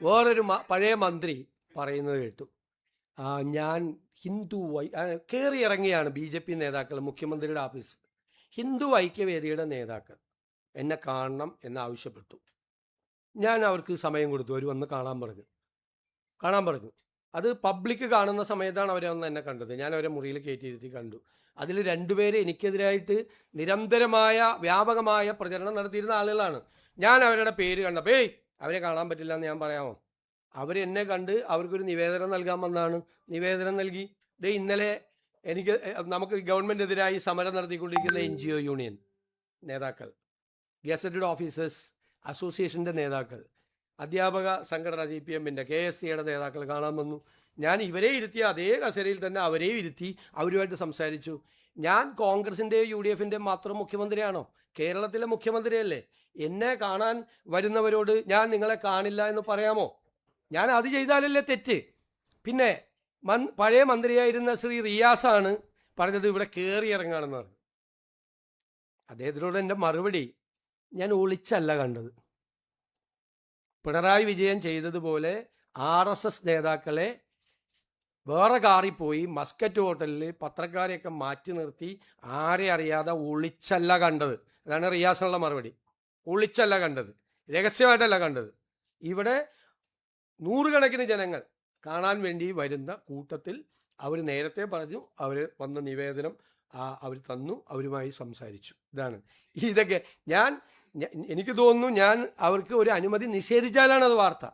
വേറൊരു പഴയ മന്ത്രി പറയുന്നത് കേട്ടു, ഞാൻ കയറി ഇറങ്ങിയാണ് ബി ജെ പി നേതാക്കൾ മുഖ്യമന്ത്രിയുടെ ഓഫീസ്. ഹിന്ദു ഐക്യവേദിയുടെ നേതാക്കൾ എന്നെ കാണണം എന്നാവശ്യപ്പെട്ടു. ഞാൻ അവർക്ക് സമയം കൊടുത്തു. അവർ വന്ന് കാണാൻ പറഞ്ഞു. അത് പബ്ലിക് കാണുന്ന സമയത്താണ് അവരെ വന്ന് എന്നെ കണ്ടത്. ഞാൻ അവരെ മുറിയിൽ കയറ്റിയിരുത്തി കണ്ടു. അതിൽ രണ്ടുപേര് എനിക്കെതിരായിട്ട് നിരന്തരമായ വ്യാപകമായ പ്രചരണം നടത്തിയിരുന്ന ആളുകളാണ്. ഞാൻ അവരുടെ പേര് കണ്ടപ്പോൾ അവരെ കാണാൻ പറ്റില്ല എന്ന് ഞാൻ പറയാമോ? അവരെന്നെ കണ്ട് അവർക്കൊരു നിവേദനം നൽകാൻ വന്നതാണ്. നിവേദനം നൽകി. ഇന്നലെ നമുക്ക് ഗവൺമെൻറ്റിനെതിരായി സമരം നടത്തിക്കൊണ്ടിരിക്കുന്ന NGO യൂണിയൻ നേതാക്കൾ, ഗസറ്റഡ് ഓഫീസേഴ്സ് അസോസിയേഷൻ്റെ നേതാക്കൾ, അധ്യാപക സംഘടന CPMൻ്റെ KSTയുടെ നേതാക്കൾ കാണാൻ വന്നു. ഞാൻ ഇവരെ ഇരുത്തിയ അതേ കസേരയിൽ തന്നെ അവരെയും ഇരുത്തി അവരുമായിട്ട് സംസാരിച്ചു. ഞാൻ കോൺഗ്രസിൻ്റെയോ UDFൻ്റെ മാത്രം മുഖ്യമന്ത്രിയാണോ? കേരളത്തിലെ മുഖ്യമന്ത്രിയല്ലേ? എന്നെ കാണാൻ വരുന്നവരോട് ഞാൻ നിങ്ങളെ കാണില്ല എന്ന് പറയാമോ? ഞാൻ അത് ചെയ്താലല്ലേ തെറ്റ്? പിന്നെ പഴയ മന്ത്രിയായിരുന്ന ശ്രീ റിയാസാണ് പറഞ്ഞത് ഇവിടെ കയറി ഇറങ്ങാണെന്ന് പറഞ്ഞു. അദ്ദേഹത്തിനോട് എൻ്റെ മറുപടി, ഞാൻ ഒളിച്ചല്ല കണ്ടത്. പിണറായി വിജയൻ ചെയ്തതുപോലെ RSS നേതാക്കളെ വേറെ കാറിൽ പോയി മസ്കറ്റ് ഹോട്ടലിൽ പത്രക്കാരെയൊക്കെ മാറ്റി നിർത്തി ആരെ അറിയാതെ ഒളിച്ചല്ല കണ്ടത്. അതാണ് റിയാസിനുള്ള മറുപടി. ഒളിച്ചല്ല കണ്ടത്, രഹസ്യമായിട്ടല്ല കണ്ടത്. ഇവിടെ നൂറുകണക്കിന് ജനങ്ങൾ കാണാൻ വേണ്ടി വരുന്ന കൂട്ടത്തിൽ അവർ നേരത്തെ പറഞ്ഞു, അവർ വന്ന നിവേദനം അവർ തന്നു, അവരുമായി സംസാരിച്ചു. ഇതൊക്കെ എനിക്ക് തോന്നുന്നു, ഞാൻ അവർക്ക് ഒരു അനുമതി നിഷേധിച്ചാലാണ് അത് വാർത്ത.